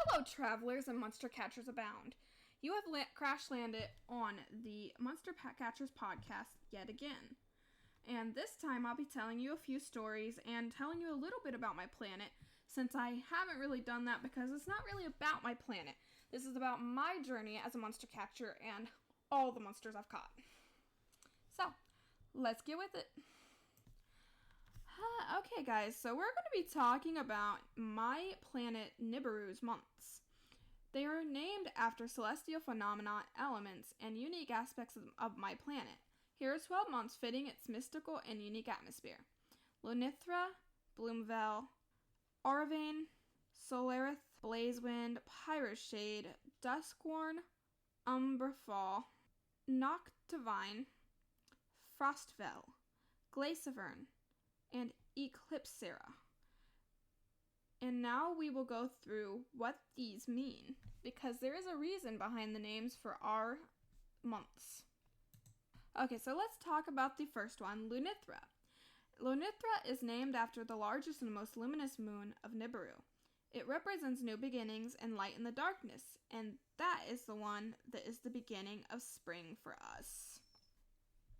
Hello, travelers and monster catchers abound. You have crash landed on the Monster Catchers podcast yet again. And this time I'll be telling you a few stories and telling you a little bit about my planet, since I haven't really done that because it's not really about my planet. This is about my journey as a monster catcher and all the monsters I've caught. So, let's get with it. Okay, guys, so we're going to be talking about my planet Nibiru's months. They are named after celestial phenomena, elements, and unique aspects of my planet. Here are 12 months fitting its mystical and unique atmosphere. Lunithra, Bloomvale, Aurvane, Solarith, Blazewind, Pyroshade, Duskworn, Umberfall, Noctivine, Frostvale, Glyphs, and Eclipsera. And now we will go through what these mean, because there is a reason behind the names for our months. Okay, so let's talk about the first one, Lunithra. Lunithra is named after the largest and most luminous moon of Nibiru. It represents new beginnings and light in the darkness, and that is the one that is the beginning of spring for us.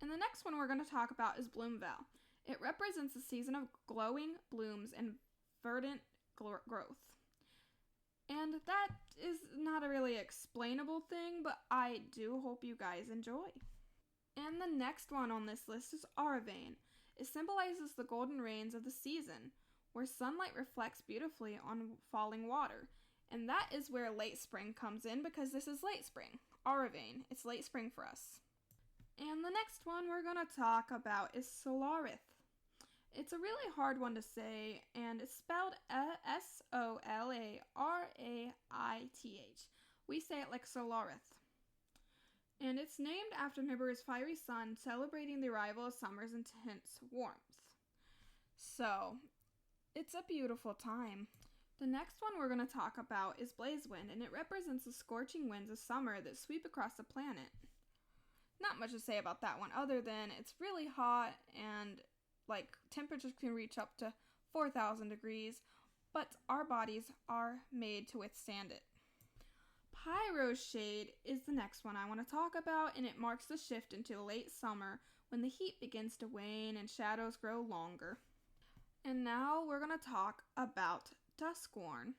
And the next one we're going to talk about is Bloomvale. It represents a season of glowing blooms and verdant growth. And that is not a really explainable thing, but I do hope you guys enjoy. And the next one on this list is Aurvane. It symbolizes the golden rains of the season, where sunlight reflects beautifully on falling water. And that is where late spring comes in, because this is late spring. Aurvane, it's late spring for us. And the next one we're going to talk about is Solarith. It's a really hard one to say, and it's spelled S-O-L-A-R-A-I-T-H. We say it like Solarith. And it's named after Nibiru's fiery sun, celebrating the arrival of summer's intense warmth. So, it's a beautiful time. The next one we're going to talk about is Blazewind, and it represents the scorching winds of summer that sweep across the planet. Not much to say about that one, other than it's really hot and temperatures can reach up to 4,000 degrees, but our bodies are made to withstand it. Pyroshade is the next one I want to talk about, and it marks the shift into late summer when the heat begins to wane and shadows grow longer. And now we're going to talk about Duskworn.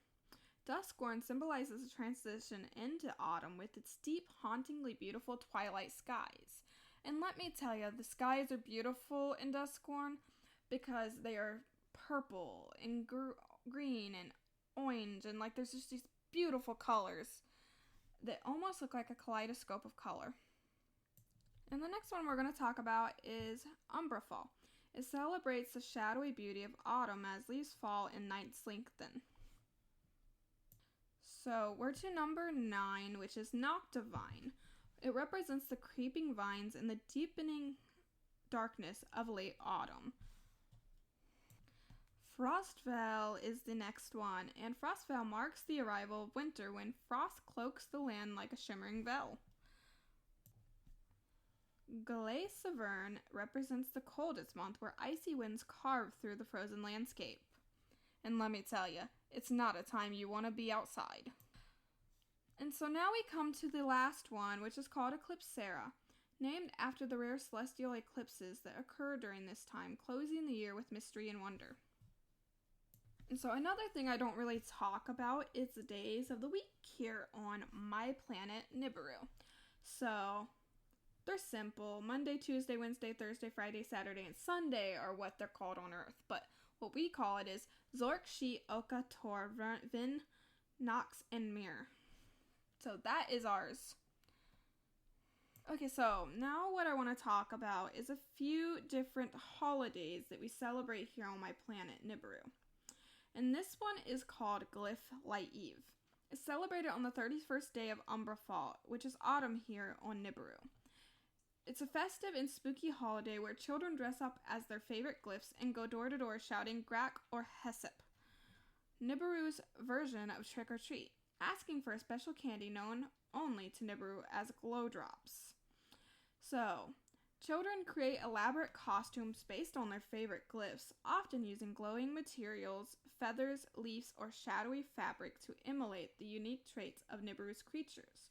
Duskworn symbolizes a transition into autumn with its deep, hauntingly beautiful twilight skies. And let me tell you, the skies are beautiful in Duskworn because they are purple and green and orange, and there's just these beautiful colors that almost look like a kaleidoscope of color. And the next one we're going to talk about is Umberfall. It celebrates the shadowy beauty of autumn as leaves fall and nights lengthen. So we're to number 9, which is Noctivine. It represents the creeping vines and the deepening darkness of late autumn. Frostvale is the next one, and Frostvale marks the arrival of winter when frost cloaks the land like a shimmering veil. Glyphs represents the coldest month, where icy winds carve through the frozen landscape. And let me tell you, it's not a time you want to be outside. And so now we come to the last one, which is called Eclipsera, named after the rare celestial eclipses that occur during this time, closing the year with mystery and wonder. And so another thing I don't really talk about is the days of the week here on my planet Nibiru. So they're simple. Monday, Tuesday, Wednesday, Thursday, Friday, Saturday, and Sunday are what they're called on Earth. But what we call it is Zork, Shi, Oka, Tor, Vin, Nox, and Mir. So that is ours. Okay, so now what I want to talk about is a few different holidays that we celebrate here on my planet Nibiru. And this one is called Glyph Light Eve. It's celebrated on the 31st day of Umberfall, which is autumn here on Nibiru. It's a festive and spooky holiday where children dress up as their favorite glyphs and go door to door shouting Grak or Hesep, Nibiru's version of trick or treat, asking for a special candy known only to Nibiru as glow drops. So, Children create elaborate costumes based on their favorite glyphs, often using glowing materials, feathers, leaves, or shadowy fabric to emulate the unique traits of Nibiru's creatures.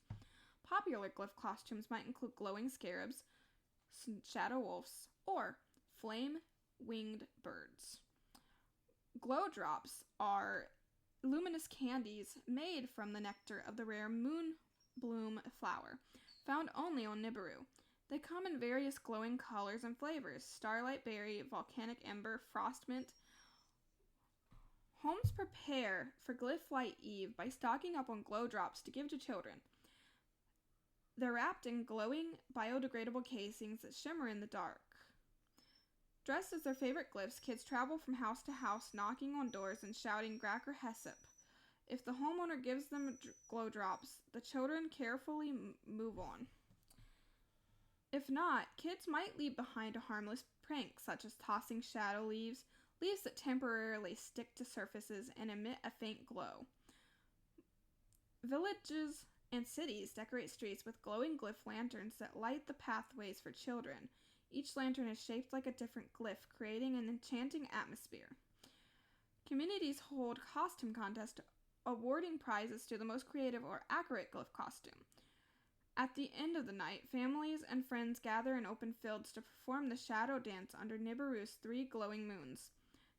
Popular glyph costumes might include glowing scarabs, shadow wolves, or flame-winged birds. Glow drops are luminous candies made from the nectar of the rare moon bloom flower, found only on Nibiru. They come in various glowing colors and flavors: starlight berry, volcanic ember, frost mint. Homes prepare for Glyph Light Eve by stocking up on glow drops to give to children. They're wrapped in glowing, biodegradable casings that shimmer in the dark. Dressed as their favorite glyphs, kids travel from house to house, knocking on doors and shouting Gracker Hessep. If the homeowner gives them glow drops, the children carefully move on. If not, kids might leave behind a harmless prank, such as tossing shadow leaves that temporarily stick to surfaces and emit a faint glow. Villages and cities decorate streets with glowing glyph lanterns that light the pathways for children. Each lantern is shaped like a different glyph, creating an enchanting atmosphere. Communities hold costume contests, awarding prizes to the most creative or accurate glyph costume. At the end of the night, families and friends gather in open fields to perform the shadow dance under Nibiru's 3 glowing moons.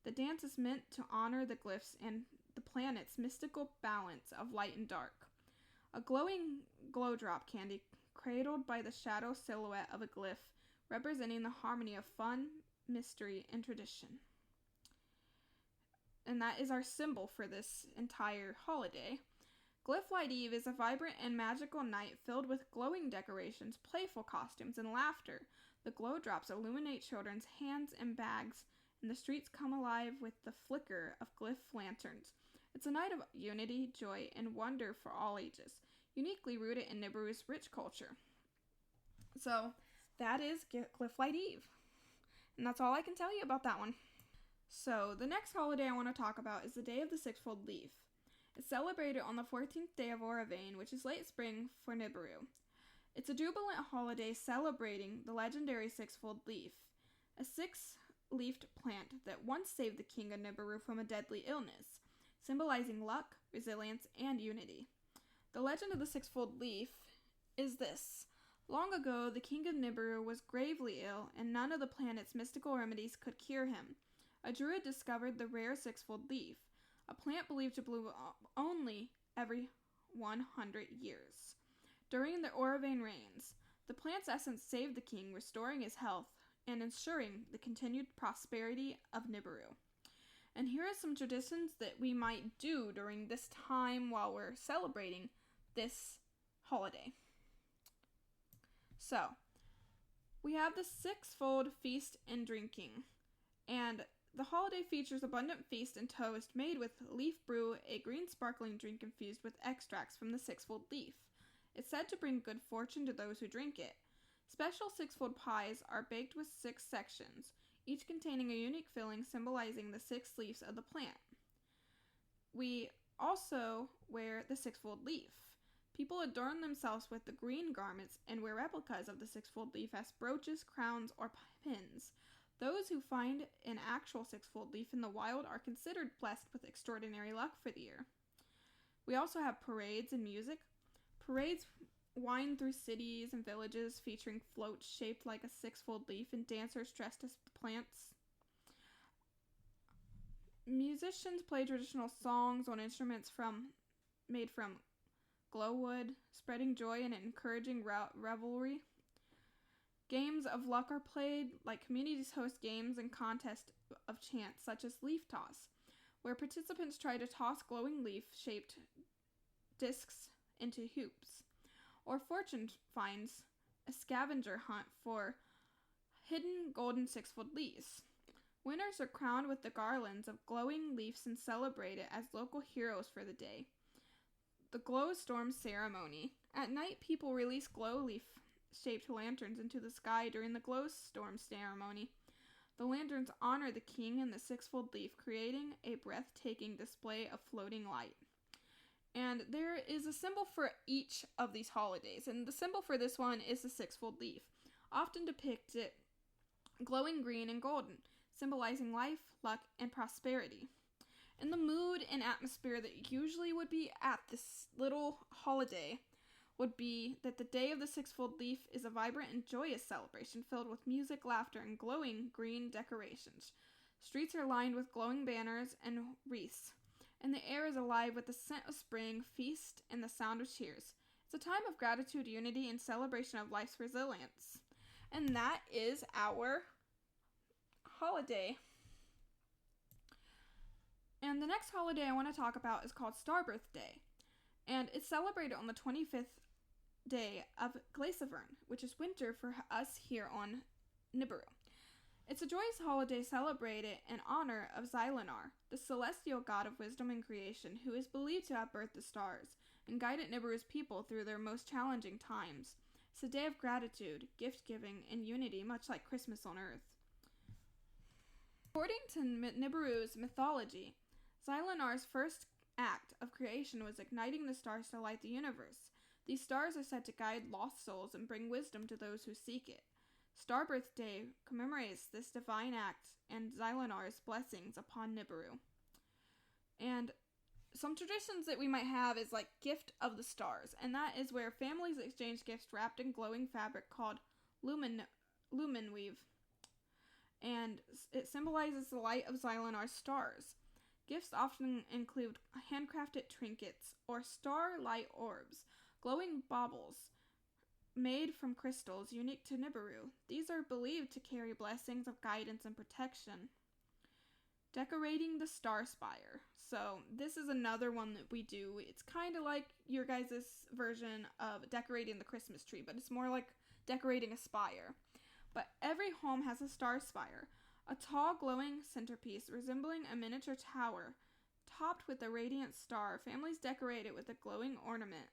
The dance is meant to honor the glyphs and the planet's mystical balance of light and dark. A glowing glow drop candy cradled by the shadow silhouette of a glyph, representing the harmony of fun, mystery, and tradition. And that is our symbol for this entire holiday. Glyph Light Eve is a vibrant and magical night filled with glowing decorations, playful costumes, and laughter. The glow drops illuminate children's hands and bags, and the streets come alive with the flicker of glyph lanterns. It's a night of unity, joy, and wonder for all ages, uniquely rooted in Nibiru's rich culture. So, that is Glyph Light Eve. And that's all I can tell you about that one. So, the next holiday I want to talk about is the Day of the Sixfold Leaf. It's celebrated on the 14th day of Oravane, which is late spring for Nibiru. It's a jubilant holiday celebrating the legendary sixfold leaf, a six-leafed plant that once saved the king of Nibiru from a deadly illness, symbolizing luck, resilience, and unity. The legend of the sixfold leaf is this. Long ago, the king of Nibiru was gravely ill, and none of the planet's mystical remedies could cure him. A druid discovered the rare sixfold leaf, a plant believed to bloom only every 100 years. During the Oravane rains, the plant's essence saved the king, restoring his health and ensuring the continued prosperity of Nibiru. And here are some traditions that we might do during this time while we're celebrating this holiday. So, we have the sixfold feast and drinking, and the holiday features abundant feast and toast made with leaf brew, a green sparkling drink infused with extracts from the sixfold leaf. It's said to bring good fortune to those who drink it. Special sixfold pies are baked with 6 sections, each containing a unique filling symbolizing the 6 leaves of the plant. We also wear the sixfold leaf. People adorn themselves with the green garments and wear replicas of the sixfold leaf as brooches, crowns, or pins. Those who find an actual sixfold leaf in the wild are considered blessed with extraordinary luck for the year. We also have parades and music. Parades wind through cities and villages featuring floats shaped like a sixfold leaf and dancers dressed as plants. Musicians play traditional songs on instruments made from glowwood, spreading joy and encouraging revelry. Games of luck are played, like communities host games and contests of chants, such as leaf toss, where participants try to toss glowing leaf-shaped discs into hoops. Or fortune finds, a scavenger hunt for hidden golden sixfold leaves. Winners are crowned with the garlands of glowing leaves and celebrated as local heroes for the day. The Glow Storm Ceremony. At night, people release glow leaf-shaped lanterns into the sky during the Glow Storm Ceremony. The lanterns honor the king and the sixfold leaf, creating a breathtaking display of floating light. And there is a symbol for each of these holidays, and the symbol for this one is the sixfold leaf. often depicted glowing green and golden, symbolizing life, luck, and prosperity. And the mood and atmosphere that usually would be at this little holiday would be that the day of the six-fold leaf is a vibrant and joyous celebration filled with music, laughter, and glowing green decorations. Streets are lined with glowing banners and wreaths, and the air is alive with the scent of spring, feast, and the sound of cheers. It's a time of gratitude, unity, and celebration of life's resilience. And that is our holiday. And the next holiday I want to talk about is called Starbirth Day. And it's celebrated on the 25th day of Glyphs, which is winter for us here on Nibiru. It's a joyous holiday celebrated in honor of Zilinar, the celestial god of wisdom and creation, who is believed to have birthed the stars and guided Nibiru's people through their most challenging times. It's a day of gratitude, gift-giving, and unity, much like Christmas on Earth. According to Nibiru's mythology, Zilinar's first act of creation was igniting the stars to light the universe. These stars are said to guide lost souls and bring wisdom to those who seek it. Starbirth Day commemorates this divine act and Zilinar's blessings upon Nibiru. And some traditions that we might have is like Gift of the Stars, and that is where families exchange gifts wrapped in glowing fabric called lumen weave, and it symbolizes the light of Zilinar's stars. Gifts often include handcrafted trinkets or starlight orbs, glowing baubles made from crystals unique to Nibiru. These are believed to carry blessings of guidance and protection. Decorating the Star Spire. So this is another one that we do. It's kind of like your guys' version of decorating the Christmas tree, but it's more like decorating a spire. But every home has a star spire, a tall glowing centerpiece resembling a miniature tower, topped with a radiant star. Families decorate it with a glowing ornaments,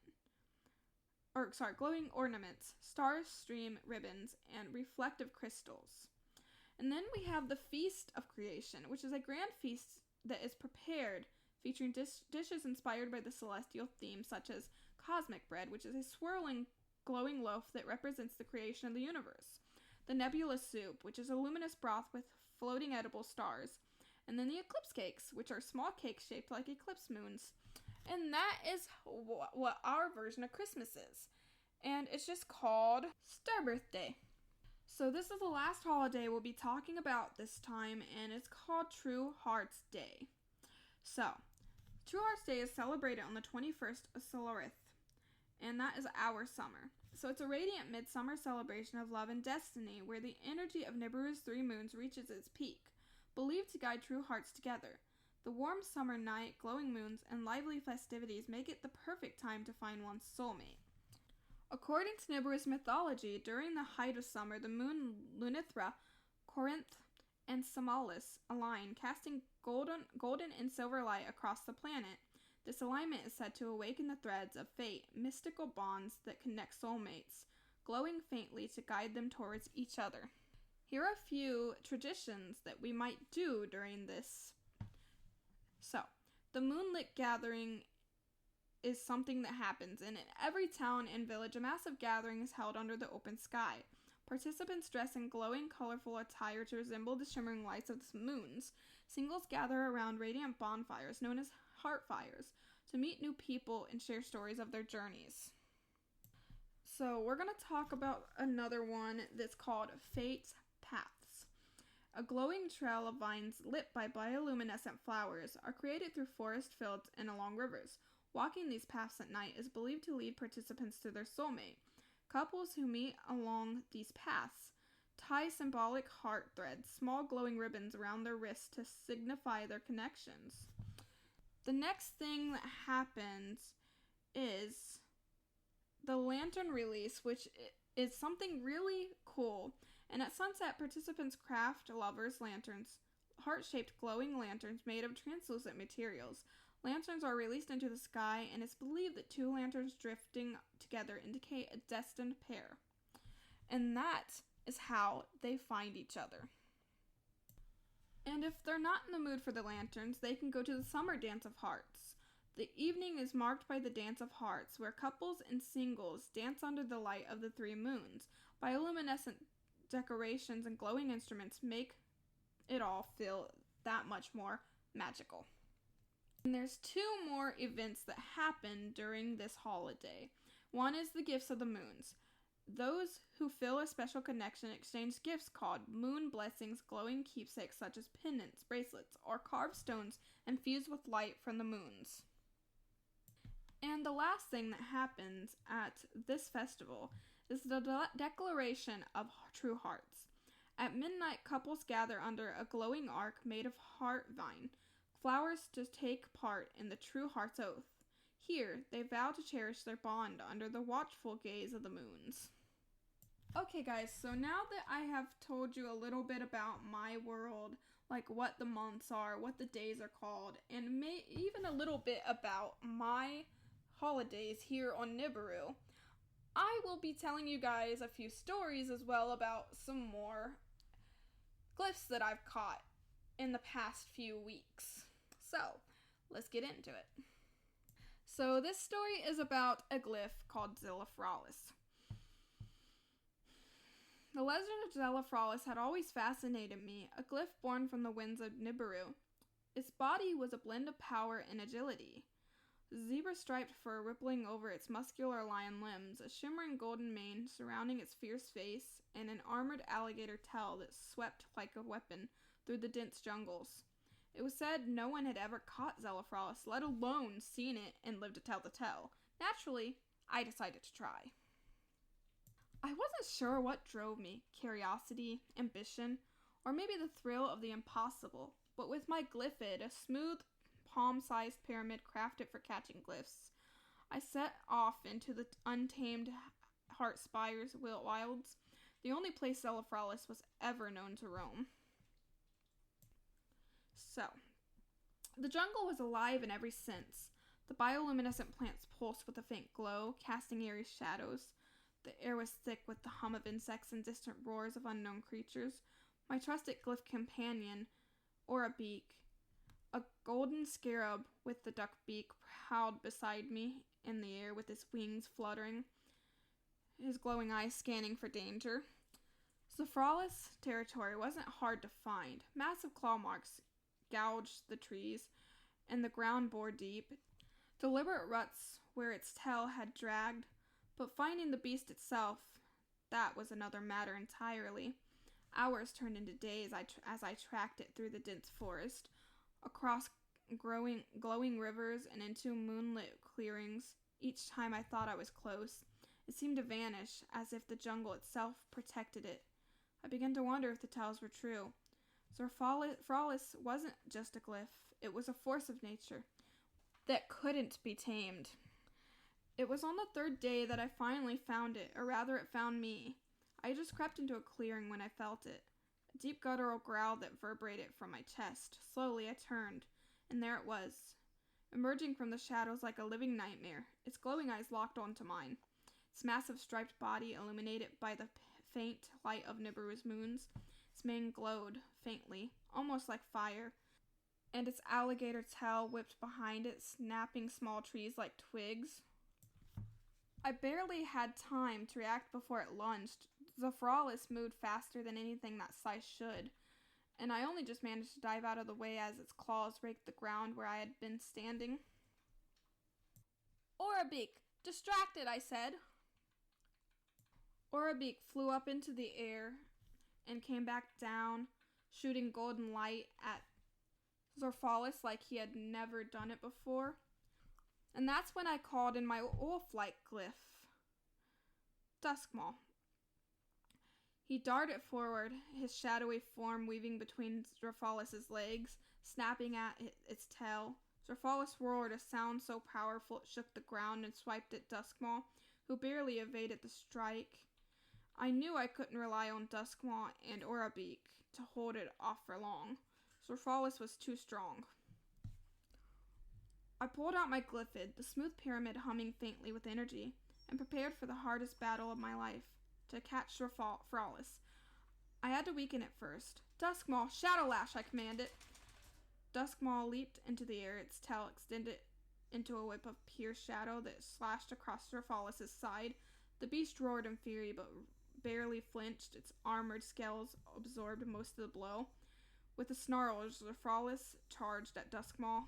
star stream ribbons, and reflective crystals. And then we have the Feast of Creation, which is a grand feast that is prepared, featuring dishes inspired by the celestial theme, such as cosmic bread, which is a swirling, glowing loaf that represents the creation of the universe. The nebula soup, which is a luminous broth with floating edible stars. And then the eclipse cakes, which are small cakes shaped like eclipse moons. And that is what our version of Christmas is. And it's just called Starbirth Day. So this is the last holiday we'll be talking about this time, and it's called True Hearts Day. So, True Hearts Day is celebrated on the 21st of Solarith, and that is our summer. So it's a radiant midsummer celebration of love and destiny, where the energy of Nibiru's three moons reaches its peak, believed to guide true hearts together. The warm summer night, glowing moons, and lively festivities make it the perfect time to find one's soulmate. According to Nibiru's mythology, during the height of summer, the moon Lunithra, Corinth, and Samalis align, casting golden and silver light across the planet. This alignment is said to awaken the threads of fate, mystical bonds that connect soulmates, glowing faintly to guide them towards each other. Here are a few traditions that we might do during this. So, the moonlit gathering is something that happens, and in every town and village a massive gathering is held under the open sky. Participants dress in glowing, colorful attire to resemble the shimmering lights of the moons. Singles gather around radiant bonfires, known as heart fires, to meet new people and share stories of their journeys. So we're going to talk about another one that's called Fate's Paths. A glowing trail of vines lit by bioluminescent flowers are created through forest fields and along rivers. Walking these paths at night is believed to lead participants to their soulmate. Couples who meet along these paths tie symbolic heart threads, small glowing ribbons around their wrists to signify their connections. The next thing that happens is the lantern release, which is something really cool. And at sunset, participants craft lovers' lanterns, heart-shaped glowing lanterns made of translucent materials. Lanterns are released into the sky, and it's believed that two lanterns drifting together indicate a destined pair. And that is how they find each other. And if they're not in the mood for the lanterns, they can go to the Summer Dance of Hearts. The evening is marked by the Dance of Hearts, where couples and singles dance under the light of the 3 moons. Bioluminescent decorations and glowing instruments make it all feel that much more magical. And there's 2 more events that happen during this holiday. One is the Gifts of the Moons. Those who feel a special connection exchange gifts called moon blessings, glowing keepsakes such as pendants, bracelets, or carved stones infused with light from the moons. And the last thing that happens at this festival is the declaration of true hearts. At midnight, couples gather under a glowing arc made of heart vine, flowers to take part in the true heart's oath. Here, they vow to cherish their bond under the watchful gaze of the moons. Okay guys, so now that I have told you a little bit about my world, like what the months are, what the days are called, and even a little bit about my holidays here on Nibiru, I will be telling you guys a few stories as well about some more glyphs that I've caught in the past few weeks. So, let's get into it. So this story is about a glyph called zelifralis. The legend of zelifralis had always fascinated me, a glyph born from the winds of Nibiru. Its body was a blend of power and agility. Zebra-striped fur rippling over its muscular lion limbs, a shimmering golden mane surrounding its fierce face, and an armored alligator tail that swept like a weapon through the dense jungles. It was said no one had ever caught zelifralis, let alone seen it and lived to tell the tale. Naturally, I decided to try. I wasn't sure what drove me, curiosity, ambition, or maybe the thrill of the impossible, but with my glyphid, a smooth, palm-sized pyramid crafted for catching glyphs, I set off into the untamed Heartspire's wilds, the only place zelifralis was ever known to roam. So, the jungle was alive in every sense. The bioluminescent plants pulsed with a faint glow, casting eerie shadows. The air was thick with the hum of insects and distant roars of unknown creatures. My trusted glyph companion, Orabeak, a golden scarab with the duck beak, prowled beside me in the air with his wings fluttering, his glowing eyes scanning for danger. Zelifralis territory wasn't hard to find. Massive claw marks gouged the trees, and the ground bore deep. Deliberate ruts where its tail had dragged, but finding the beast itself, that was another matter entirely. Hours turned into days as I tracked it through the dense forest, across glowing rivers and into moonlit clearings. Each time I thought I was close, it seemed to vanish, as if the jungle itself protected it. I began to wonder if the tales were true. Zelifralis wasn't just a glyph, it was a force of nature that couldn't be tamed. It was on the 3rd day that I finally found it, or rather it found me. I just crept into a clearing when I felt it. A deep guttural growl that vibrated from my chest. Slowly I turned, and there it was, emerging from the shadows like a living nightmare, its glowing eyes locked onto mine. Its massive striped body illuminated by the faint light of Nibiru's moons. Its mane glowed faintly, almost like fire, and its alligator tail whipped behind it, snapping small trees like twigs. I barely had time to react before it lunged. Zelifralis moved faster than anything that size should, and I only just managed to dive out of the way as its claws raked the ground where I had been standing. Orabeak! Distracted, I said. Orabeak flew up into the air and came back down, shooting golden light at Zelifralis like he had never done it before. And that's when I called in my wolf-like glyph, Duskmaw. He darted forward, his shadowy form weaving between Zelifralis' legs, snapping at its tail. Zelifralis roared a sound so powerful it shook the ground and swiped at Duskmaw, who barely evaded the strike. I knew I couldn't rely on Duskmaw and Orabeak to hold it off for long. Zelifralis was too strong. I pulled out my glyphid, the smooth pyramid humming faintly with energy, and prepared for the hardest battle of my life, to catch Zelifralis. I had to weaken it first. Duskmaw, Shadow Lash, I commanded. Duskmaw leaped into the air, its tail extended into a whip of pierced shadow that slashed across Zelifralis' side. The beast roared in fury, but barely flinched. Its armored scales absorbed most of the blow. With a snarl, Zelifralis charged at Duskmaw,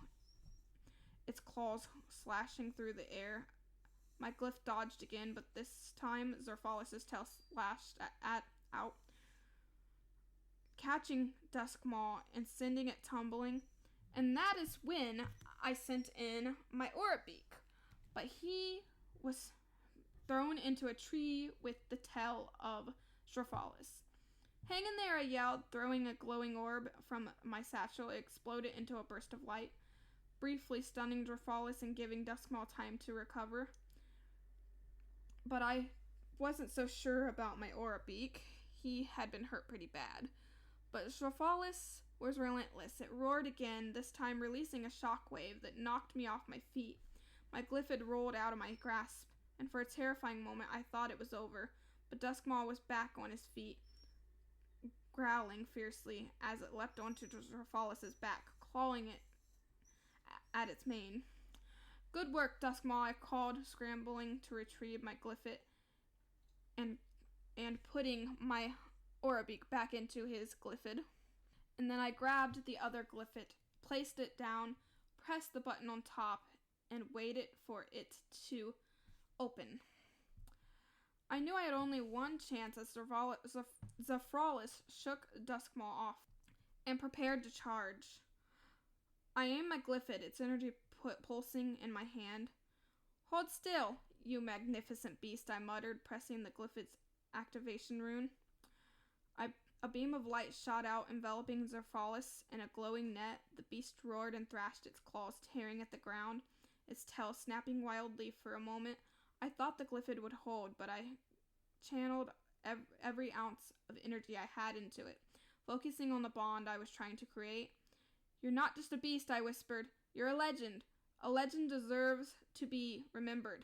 its claws slashing through the air. My glyph dodged again, but this time Zelifralis' tail slashed out, catching Duskmaw and sending it tumbling. And that is when I sent in my Orabeak. But he was thrown into a tree with the tail of Zelifralis. Hang in there, I yelled, throwing a glowing orb from my satchel. It exploded into a burst of light, briefly stunning Zelifralis and giving Duskmaw time to recover. But I wasn't so sure about my Orabeak. He had been hurt pretty bad. But Zelifralis was relentless. It roared again, this time releasing a shockwave that knocked me off my feet. My glyph had rolled out of my grasp, and for a terrifying moment I thought it was over. But Duskmaw was back on his feet, growling fiercely as it leapt onto Zelifralis' back, clawing it at its mane. Good work, Duskmaw, I called, scrambling to retrieve my glyphit and putting my Orabeak back into his glyphid. And then I grabbed the other glyphit, placed it down, pressed the button on top, and waited for it to open. I knew I had only one chance as Zelifralis shook Duskmaw off and prepared to charge. I aimed my glyphid, its energy pulsing in my hand. Hold still, you magnificent beast, I muttered, pressing the glyphid's activation rune. A beam of light shot out, enveloping Zelifralis in a glowing net. The beast roared and thrashed, its claws tearing at the ground, its tail snapping wildly. For a moment, I thought the glyphid would hold, but I channeled every ounce of energy I had into it, focusing on the bond I was trying to create. You're not just a beast, I whispered. You're a legend. A legend deserves to be remembered.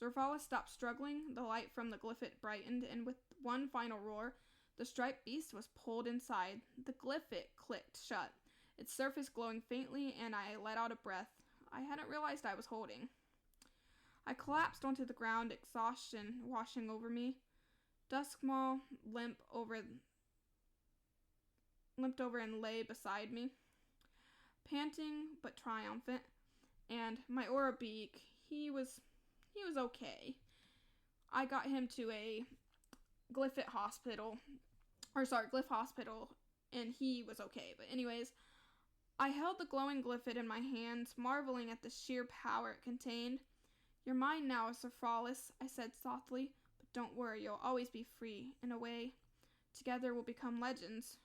Zelifralis stopped struggling. The light from the glyphit brightened, and with one final roar, the striped beast was pulled inside. The glyphit clicked shut, its surface glowing faintly, and I let out a breath I hadn't realized I was holding. I collapsed onto the ground, exhaustion washing over me. Duskmaw limped over and lay beside me, panting but triumphant. And my Orabeak, he was okay. I got him to a glyph hospital, and he was okay. But anyways, I held the glowing glyphid in my hands, marveling at the sheer power it contained. You're mine now, Zelifralis, I said softly, but don't worry, you'll always be free, in a way. Together we'll become legends.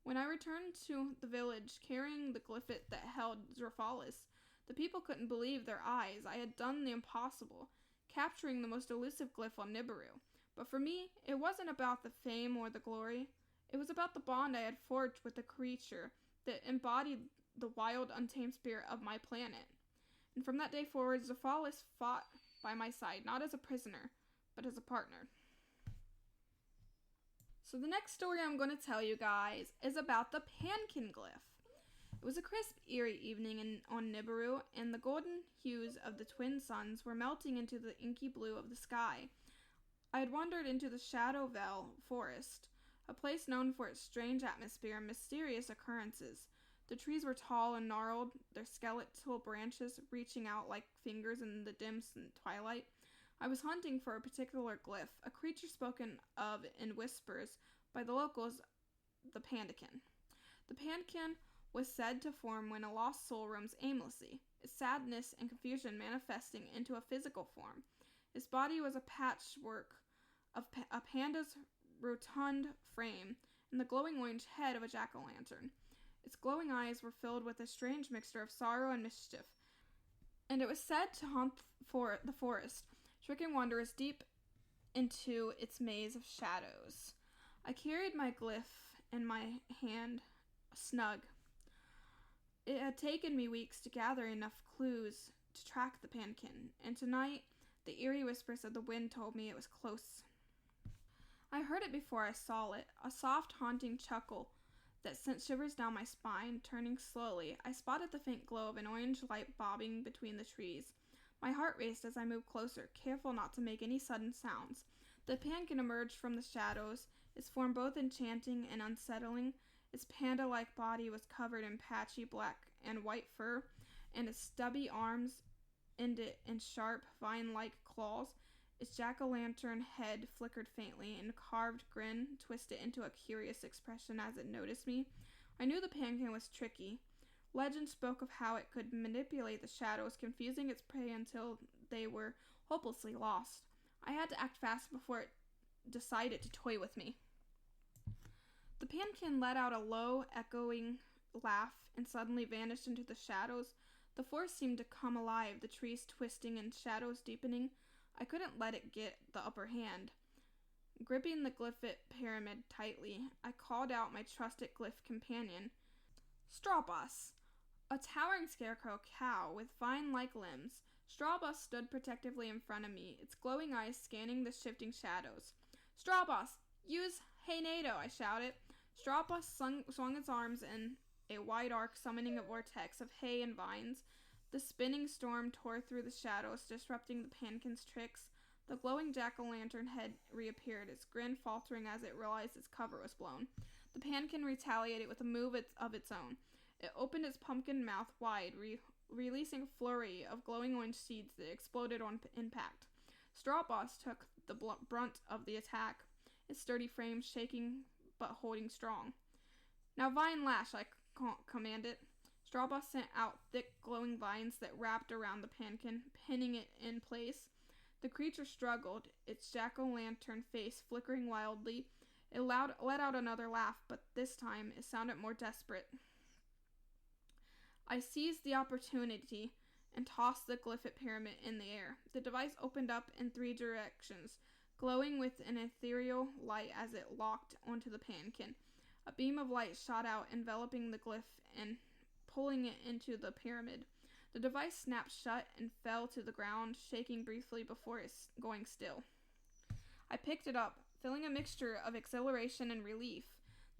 When I returned to the village, carrying the glyphid that held Zelifralis, the people couldn't believe their eyes. I had done the impossible, capturing the most elusive glyph on Nibiru. But for me, it wasn't about the fame or the glory. It was about the bond I had forged with a creature that embodied the wild, untamed spirit of my planet. And from that day forward, Zelifralis fought by my side, not as a prisoner, but as a partner. So the next story I'm going to tell you guys is about the pandkin glyph. It was a crisp, eerie evening on Nibiru, and the golden hues of the twin suns were melting into the inky blue of the sky. I had wandered into the Shadowvale forest, a place known for its strange atmosphere and mysterious occurrences. The trees were tall and gnarled, their skeletal branches reaching out like fingers in the dim twilight. I was hunting for a particular glyph, a creature spoken of in whispers by the locals, the pandkin. The pandkin was said to form when a lost soul roams aimlessly, its sadness and confusion manifesting into a physical form. Its body was a patchwork of a panda's rotund frame and the glowing orange head of a jack-o'-lantern. Its glowing eyes were filled with a strange mixture of sorrow and mischief, and it was said to haunt the forest, tricking wanderers deep into its maze of shadows. I carried my glyph in my hand, snug. It had taken me weeks to gather enough clues to track the pandkin, and tonight the eerie whispers of the wind told me it was close. I heard it before I saw it, a soft, haunting chuckle that sent shivers down my spine. Turning slowly, I spotted the faint glow of an orange light bobbing between the trees. My heart raced as I moved closer, careful not to make any sudden sounds. The pankin emerged from the shadows, its form both enchanting and unsettling. Its panda-like body was covered in patchy black and white fur, and its stubby arms ended in sharp, vine-like claws. Its jack-o'-lantern head flickered faintly, and a carved grin twisted into a curious expression as it noticed me. I knew the pankin was tricky. Legend spoke of how it could manipulate the shadows, confusing its prey until they were hopelessly lost. I had to act fast before it decided to toy with me. The pankin let out a low, echoing laugh and suddenly vanished into the shadows. The forest seemed to come alive, the trees twisting and shadows deepening. I couldn't let it get the upper hand. Gripping the glyph pyramid tightly, I called out my trusted glyph companion, Strawboss, a towering scarecrow cow with vine-like limbs. Strawboss stood protectively in front of me, its glowing eyes scanning the shifting shadows. Strawboss, use Hey NATO, I shouted. Strawboss swung its arms in a wide arc, summoning a vortex of hay and vines. The spinning storm tore through the shadows, disrupting the pankin's tricks. The glowing jack-o'-lantern head reappeared, its grin faltering as it realized its cover was blown. The pankin retaliated with a move of its own. It opened its pumpkin mouth wide, releasing a flurry of glowing orange seeds that exploded on impact. Strawboss took the brunt of the attack, its sturdy frame shaking but holding strong. Now vine lash, I commanded. Strawboss sent out thick glowing vines that wrapped around the pankin, pinning it in place. The creature struggled, its jack-o'-lantern face flickering wildly. It let out another laugh, but this time it sounded more desperate. I seized the opportunity and tossed the glyph pyramid in the air. The device opened up in 3 directions, glowing with an ethereal light as it locked onto the pankin. A beam of light shot out, enveloping the glyph and pulling it into the pyramid. The device snapped shut and fell to the ground, shaking briefly before going still. I picked it up, feeling a mixture of exhilaration and relief.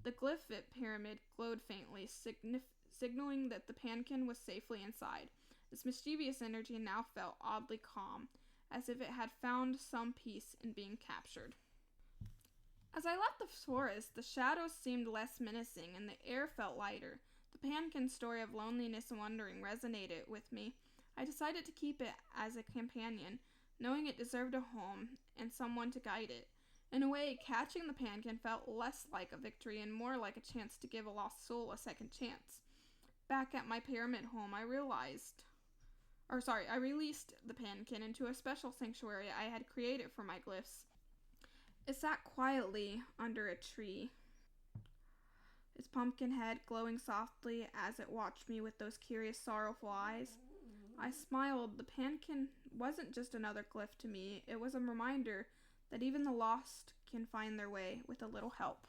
The glyph pyramid glowed faintly, signaling that the pankin was safely inside. Its mischievous energy now felt oddly calm, as if it had found some peace in being captured. As I left the forest, the shadows seemed less menacing and the air felt lighter. The pankin's story of loneliness and wandering resonated with me. I decided to keep it as a companion, knowing it deserved a home and someone to guide it. In a way, catching the pankin felt less like a victory and more like a chance to give a lost soul a second chance. Back at my pyramid home, I released the pankin into a special sanctuary I had created for my glyphs. It sat quietly under a tree, its pumpkin head glowing softly as it watched me with those curious, sorrowful eyes. I smiled. The pankin wasn't just another glyph to me. It was a reminder that even the lost can find their way with a little help.